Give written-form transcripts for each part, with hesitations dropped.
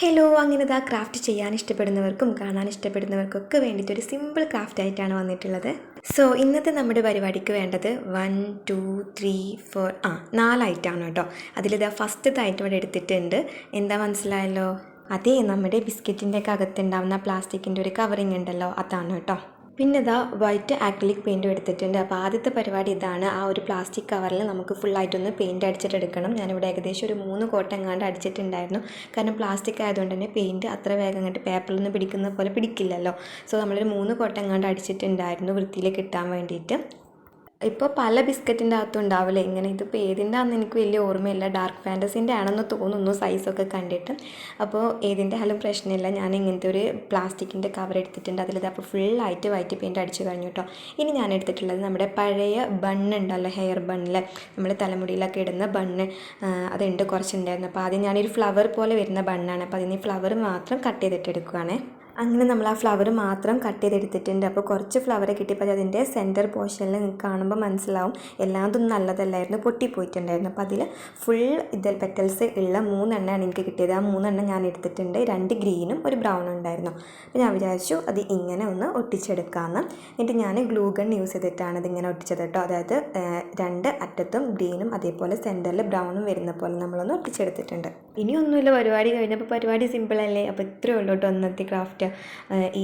Hello, അങ്ങനെ ഇതാ craft ചെയ്യാൻ ഇഷ്ടപ്പെടുന്നവർക്കും കാണാൻ ഇഷ്ടപ്പെടുന്നവർക്കൊക്കെ വേണ്ടിയിട്ട് ഒരു സിമ്പിൾ ക്രാഫ്റ്റ് ആയിട്ടാണ് വന്നിട്ടുള്ളത്. സോ ഇന്നത്തെ നമ്മുടെ പരിപാടിക്ക് വേണ്ടത് 1 2 3 4 4 കേട്ടോ. അതിലിതാ ഫസ്റ്റത്തെ ഐറ്റം ഇവിടെ എടുത്തിട്ടുണ്ട്. എന്താ മനസ്സിലായല്ലോ? അതേ നമ്മുടെ ബിസ്ക്കറ്റിൻ്റെ ഒക്കെ അകത്തുണ്ടാവുന്ന പ്ലാസ്റ്റിക്കിൻ്റെ ഒരു കവറിങ് ഉണ്ടല്ലോ, അതാണ് കേട്ടോ. പിന്നെ ഇതാ വൈറ്റ് ആക്രിലിക് പെയിൻറ്റും എടുത്തിട്ടുണ്ട്. അപ്പോൾ ആദ്യത്തെ പരിപാടി ഇതാണ്. ആ ഒരു പ്ലാസ്റ്റിക് കവറിൽ നമുക്ക് ഫുള്ളായിട്ടൊന്ന് പെയിൻറ്റ് അടിച്ചിട്ടെടുക്കണം. ഞാനിവിടെ ഏകദേശം ഒരു 3 കോട്ടം എങ്ങാണ്ട് അടിച്ചിട്ടുണ്ടായിരുന്നു. കാരണം പ്ലാസ്റ്റിക് ആയതുകൊണ്ട് തന്നെ പെയിൻറ്റ് അത്ര വേഗം അങ്ങോട്ട് പേപ്പറിൽ പിടിക്കുന്ന പോലെ പിടിക്കില്ലല്ലോ. സോ നമ്മളൊരു 3 കോട്ടം എങ്ങാണ്ട് അടിച്ചിട്ടുണ്ടായിരുന്നു വൃത്തിയിൽ കിട്ടാൻ വേണ്ടിയിട്ട്. ഇപ്പോൾ പല ബിസ്ക്കറ്റിൻ്റെ അകത്തും ഉണ്ടാവില്ല ഇങ്ങനെ. ഇതിപ്പോൾ ഏതിൻ്റെ ആണെന്ന് എനിക്ക് വലിയ ഓർമ്മയില്ല. ഡാർക്ക് ഫാൻറ്റസിൻ്റെ ആണെന്ന് തോന്നുന്നു സൈസൊക്കെ കണ്ടിട്ട്. അപ്പോൾ ഏതിൻ്റെ ആയാലും പ്രശ്നമില്ല. ഞാൻ ഇങ്ങനത്തെ ഒരു പ്ലാസ്റ്റിക്കിൻ്റെ കവർ എടുത്തിട്ടുണ്ട്. അതിലിത് അപ്പോൾ ഫുള്ളായിട്ട് വൈറ്റ് പെയിൻറ്റ് അടിച്ച് കഴിഞ്ഞു കേട്ടോ. ഇനി ഞാൻ എടുത്തിട്ടുള്ളത് നമ്മുടെ പഴയ ബണ്ണുണ്ടല്ലോ, ഹെയർ ബണ്ണിൽ നമ്മൾ തലമുടിയിലൊക്കെ ഇടുന്ന ബണ്ണ്, അതുണ്ട് കുറച്ചുണ്ടായിരുന്നു. അപ്പോൾ ആദ്യം ഞാനൊരു ഫ്ലവർ പോലെ വരുന്ന ബണ്ണാണ്. അപ്പോൾ അതിന് ഫ്ലവർ മാത്രം കട്ട് ചെയ്തിട്ട് എടുക്കുകയാണേ. അങ്ങനെ നമ്മൾ ആ ഫ്ലവർ മാത്രം കട്ട് ചെയ്തെടുത്തിട്ടുണ്ട്. അപ്പോൾ കുറച്ച് ഫ്ലവർ കിട്ടിയപ്പോൾ അതിൻ്റെ സെൻറ്റർ പോർഷനിൽ നിങ്ങൾക്ക് കാണുമ്പോൾ മനസ്സിലാവും എല്ലാതും നല്ലതല്ലായിരുന്നു, പൊട്ടിപ്പോയിട്ടുണ്ടായിരുന്നു. അപ്പോൾ അതിൽ ഫുൾ പെറ്റൽസ് ഉള്ള 3 എണ്ണമാണ് എനിക്ക് കിട്ടിയത്. ആ 3 എണ്ണം ഞാൻ എടുത്തിട്ടുണ്ട്. 2 ഗ്രീനും 1 ബ്രൗണും ഉണ്ടായിരുന്നു. അപ്പോൾ ഞാൻ വിചാരിച്ചു അത് ഇങ്ങനെ ഒന്ന് ഒട്ടിച്ചെടുക്കാമെന്ന്. എന്നിട്ട് ഞാൻ ഗ്ലൂ ഗൺ യൂസ് ചെയ്തിട്ടാണ് ഇതിങ്ങനെ ഒട്ടിച്ചത് കേട്ടോ. അതായത് 2 അറ്റത്തും ഗ്രീനും അതേപോലെ സെൻറ്ററിൽ ബ്രൗണും വരുന്ന പോലെ നമ്മളൊന്ന് ഒട്ടിച്ചെടുത്തിട്ടുണ്ട്. ഇനിയൊന്നുമില്ല, പരിപാടി കഴിഞ്ഞപ്പോൾ പരിപാടി സിമ്പിളല്ലേ. അപ്പോൾ ഇത്രയേ ഉള്ളൂ കേട്ടോ ഇന്നത്തെ ക്രാഫ്റ്റ്.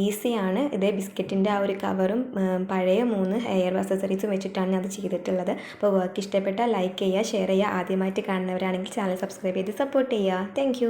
ഈസിയാണ്. ഇതേ ബിസ്ക്കറ്റിൻ്റെ ആ ഒരു കവറും പഴയ 3 ഹെയർ അക്സസറീസും വെച്ചിട്ടാണ് ഞാൻ അത് ചെയ്തിട്ടുള്ളത്. അപ്പോൾ വർക്ക് ഇഷ്ടപ്പെട്ടാൽ ലൈക്ക് ചെയ്യുക, ഷെയർ ചെയ്യുക. ആദ്യമായിട്ട് കാണുന്നവരാണെങ്കിൽ ചാനൽ സബ്സ്ക്രൈബ് ചെയ്ത് സപ്പോർട്ട് ചെയ്യുക. താങ്ക്